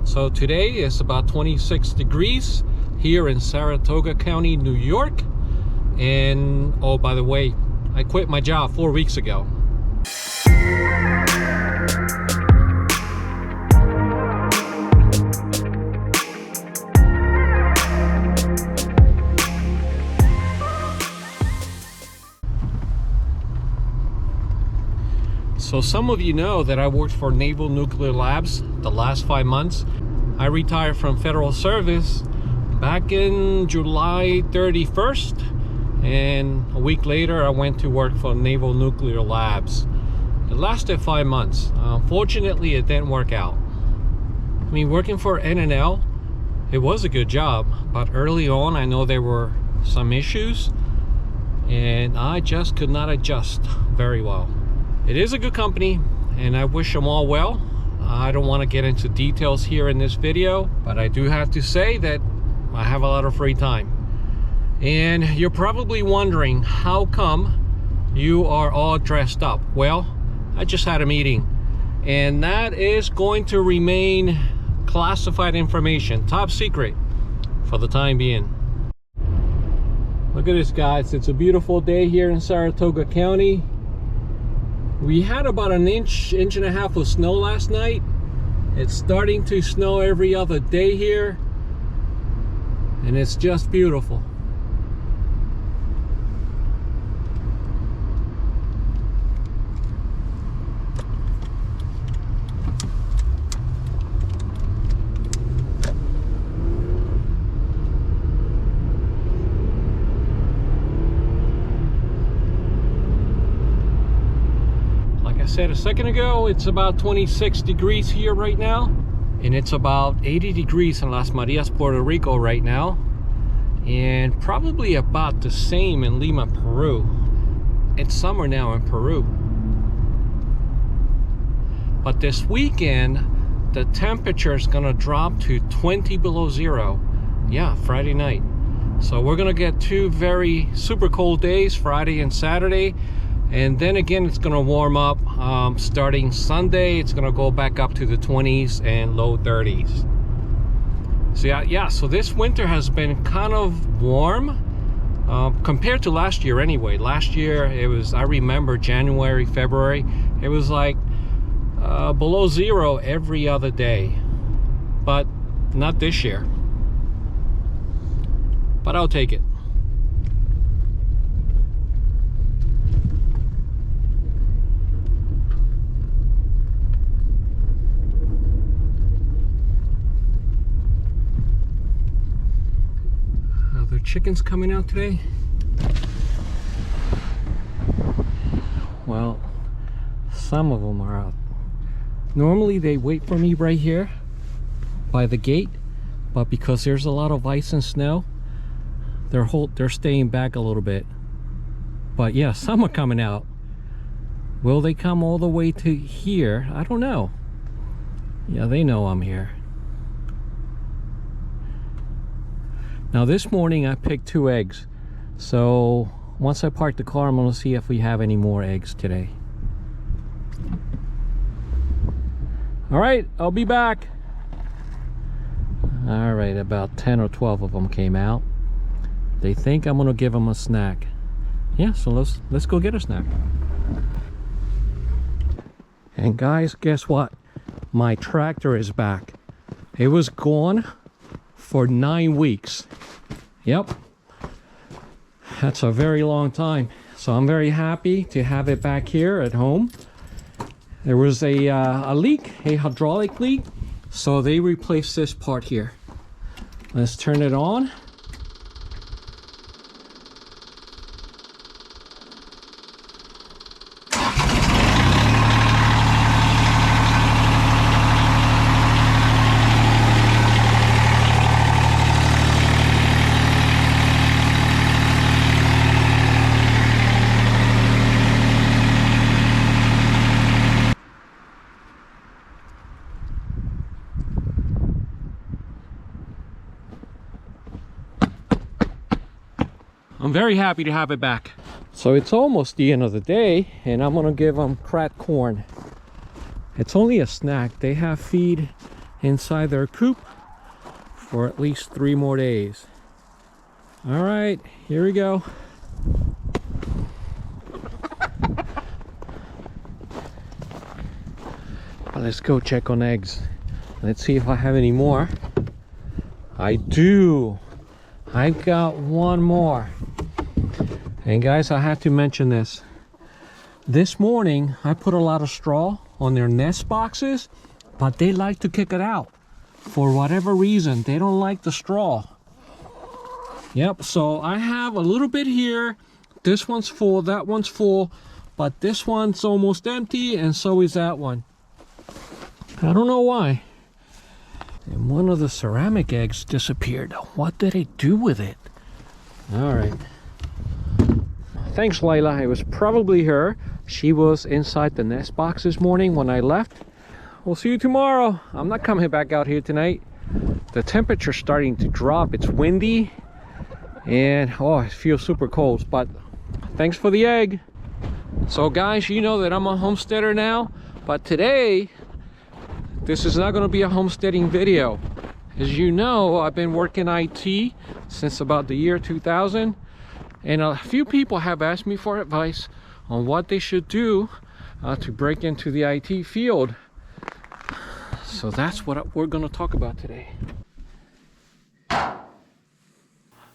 So today is about 26 degrees here in Saratoga County, New York. And oh, by the way, I quit my job 4 weeks ago. So some of you know that I worked for Naval Nuclear Labs the last 5 months. I retired from federal service back in July 31st, and a week later I went to work for Naval Nuclear Labs. It lasted 5 months. Unfortunately, it didn't work out. I mean, working for NNL, it was a good job, but early on I know there were some issues and I just could not adjust very well. It is a good company and I wish them all well. I don't want to get into details here in this video, but I do have to say that I have a lot of free time. And you're probably wondering, how come you are all dressed up? Well, I just had a meeting, and that is going to remain classified information, top secret for the time being. Look at this, guys. It's a beautiful day here in Saratoga County. We had about an inch and a half of snow last night. It's starting to snow every other day here, and it's just beautiful. Said a second ago, it's about 26 degrees here right now, and it's about 80 degrees in Las Marias, Puerto Rico right now, and probably about the same in Lima, Peru. It's summer now in Peru, but this weekend the temperature is gonna drop to 20 below zero. Yeah, Friday night. So we're gonna get two very super cold days, Friday and Saturday. And then again, it's going to warm up starting Sunday. It's going to go back up to the 20s and low 30s. So yeah, so this winter has been kind of warm compared to last year anyway. Last year, it was, I remember January, February, it was like below zero every other day. But not this year. But I'll take it. Chickens coming out today? Well, some of them are out. Normally they wait for me right here by the gate, but because there's a lot of ice and snow, they're staying back a little bit. But yeah, some are coming out. Will they come all the way to here? I don't know. Yeah, they know I'm here. Now this morning I picked 2 eggs, so once I park the car I'm going to see if we have any more eggs today. Alright, I'll be back. Alright, about 10 or 12 of them came out. They think I'm going to give them a snack. Yeah, so let's go get a snack. And guys, guess what? My tractor is back. It was gone for 9 weeks. Yep, that's a very long time. So I'm very happy to have it back here at home. There was a leak, a hydraulic leak, so they replaced this part here. Let's turn it on. I'm very happy to have it back. So it's almost the end of the day, and I'm gonna give them cracked corn. It's only a snack. They have feed inside their coop for at least 3 more days. All right, here we go. Let's go check on eggs. Let's see if I have any more. I do. I've got one more. And guys, I have to mention this. This morning, I put a lot of straw on their nest boxes, but they like to kick it out. For whatever reason, they don't like the straw. Yep, so I have a little bit here. This one's full, that one's full, but this one's almost empty, and so is that one. I don't know why. And one of the ceramic eggs disappeared. What did it do with it? All right. Thanks, Layla. It was probably her. She was inside the nest box this morning when I left. We'll see you tomorrow. I'm not coming back out here tonight. The temperature's starting to drop. It's windy. And, oh, it feels super cold. But thanks for the egg. So, guys, you know that I'm a homesteader now. But today, this is not going to be a homesteading video. As you know, I've been working IT since about the year 2000. And a few people have asked me for advice on what they should do to break into the IT field. So that's what we're going to talk about today.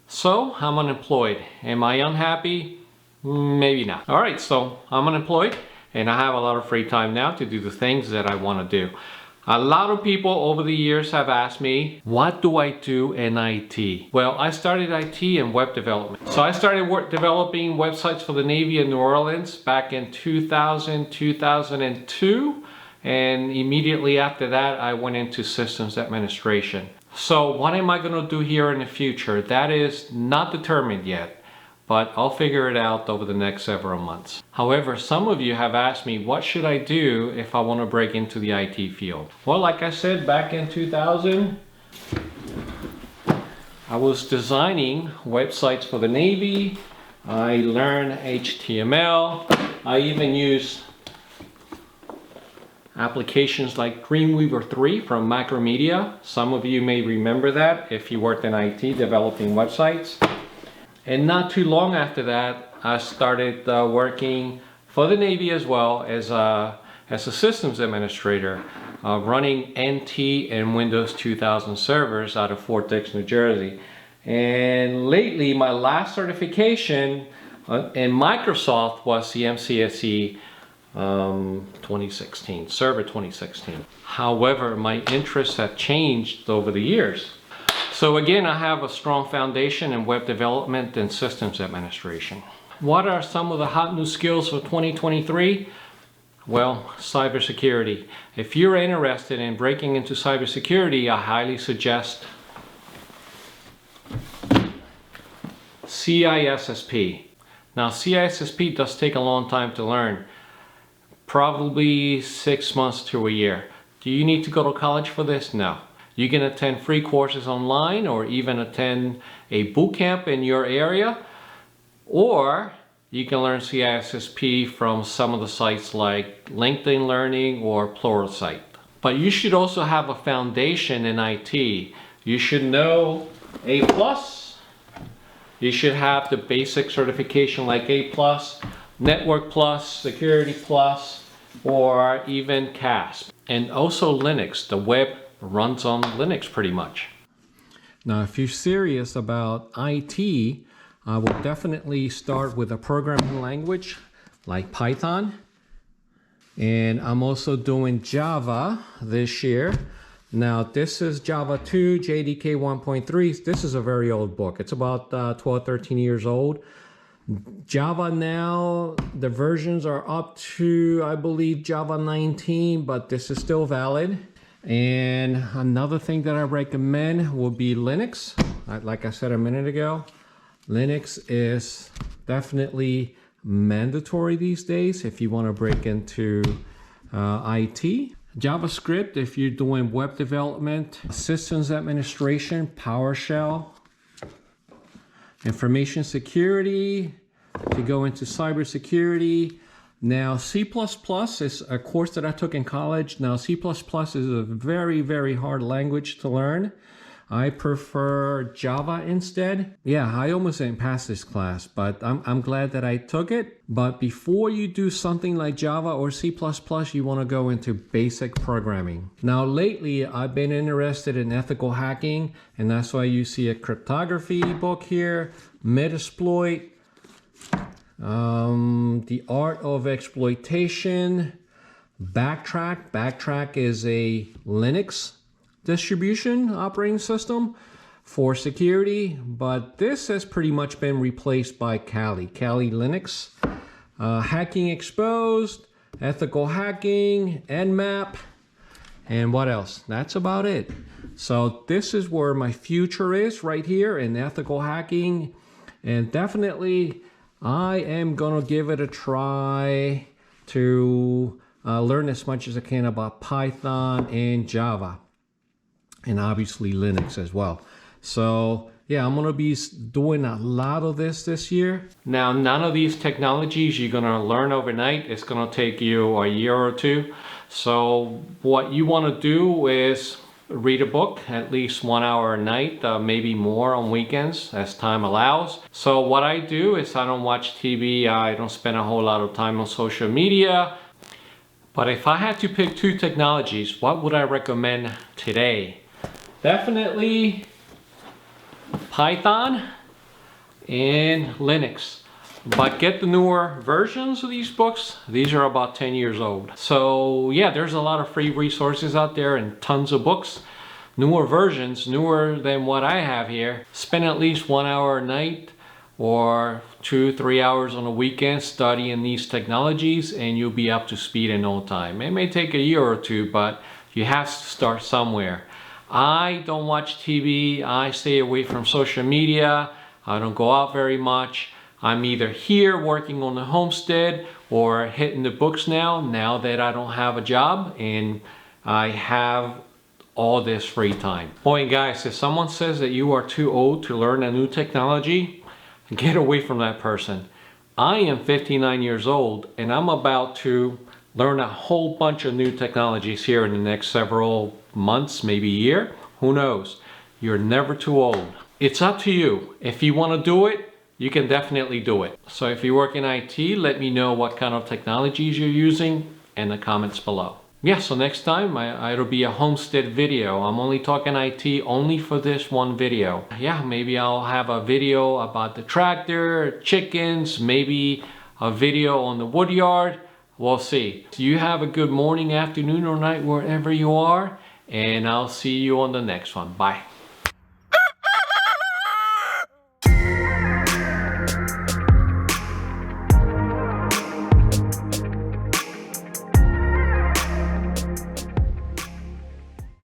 So, I'm unemployed. Am I unhappy? Maybe not. All right, so I'm unemployed and I have a lot of free time now to do the things that I want to do. A lot of people over the years have asked me, what do I do in IT? Well, I started IT in web development. So I started developing websites for the Navy in New Orleans back in 2000, 2002. And immediately after that, I went into systems administration. So what am I going to do here in the future? That is not determined yet, but I'll figure it out over the next several months. However, some of you have asked me, what should I do if I want to break into the IT field? Well, like I said, back in 2000, I was designing websites for the Navy. I learned HTML. I even used applications like Dreamweaver 3 from Macromedia. Some of you may remember that if you worked in IT developing websites. And not too long after that, I started working for the Navy as well as a systems administrator, running NT and Windows 2000 servers out of Fort Dix, New Jersey. And lately, my last certification in Microsoft was the MCSE 2016, Server 2016. However, my interests have changed over the years. So again, I have a strong foundation in web development and systems administration. What are some of the hot new skills for 2023? Well, cybersecurity. If you're interested in breaking into cybersecurity, I highly suggest CISSP. Now, CISSP does take a long time to learn, probably 6 months to a year. Do you need to go to college for this? No. You can attend free courses online or even attend a boot camp in your area, or you can learn CISSP from some of the sites like LinkedIn Learning or Pluralsight. But you should also have a foundation in IT. You should know A+. You should have the basic certification like A+, Network Plus, Security Plus, or even CASP. And also Linux. The web runs on Linux pretty much. Now, if you're serious about IT, I will definitely start with a programming language like Python. And I'm also doing Java this year. Now, this is Java 2, JDK 1.3. This is a very old book. It's about 12, 13 years old. Java now, the versions are up to, I believe, Java 19, but this is still valid. And another thing that I recommend would be Linux. Like I said a minute ago, Linux is definitely mandatory these days if you want to break into IT. JavaScript, if you're doing web development, systems administration, PowerShell, information security, to go into cybersecurity, Now, C++ is a course that I took in college. Now, C++ is a very, very hard language to learn. I prefer Java instead. Yeah, I almost didn't pass this class, but I'm glad that I took it. But before you do something like Java or C++, you want to go into basic programming. Now, lately, I've been interested in ethical hacking, and that's why you see a cryptography book here, Metasploit, The Art of Exploitation, Backtrack. Backtrack is a Linux distribution operating system for security, but this has pretty much been replaced by Kali Linux. Hacking Exposed, Ethical Hacking, Nmap, and what else? That's about it. So this is where my future is, right here in ethical hacking, and definitely I am gonna give it a try to learn as much as I can about Python and Java, and obviously Linux as well. So yeah, I'm gonna be doing a lot of this year. Now, none of these technologies you're gonna learn overnight. It's gonna take you a year or two. So what you wanna do is read a book at least 1 hour a night, maybe more on weekends as time allows. So what I do is I don't watch TV, I don't spend a whole lot of time on social media. But if I had to pick two technologies, what would I recommend today? Definitely Python and Linux. But get the newer versions of these books. These are about 10 years old. So yeah, there's a lot of free resources out there and tons of books. Newer versions, newer than what I have here. Spend at least 1 hour a night or 2-3 hours on a weekend studying these technologies, and you'll be up to speed in no time. It may take a year or two, but you have to start somewhere. I don't watch TV, I stay away from social media, I don't go out very much. I'm either here working on the homestead or hitting the books now that I don't have a job and I have all this free time. Boy, guys, if someone says that you are too old to learn a new technology, get away from that person. I am 59 years old and I'm about to learn a whole bunch of new technologies here in the next several months, maybe a year. Who knows? You're never too old. It's up to you. If you want to do it, you can definitely do it. So if you work in IT, let me know what kind of technologies you're using in the comments below. Yeah, so next time it'll be a homestead video. I'm only talking IT only for this one video. Yeah, maybe I'll have a video about the tractor, chickens, maybe a video on the wood yard. We'll see. So you have a good morning, afternoon, or night wherever you are, and I'll see you on the next one. Bye.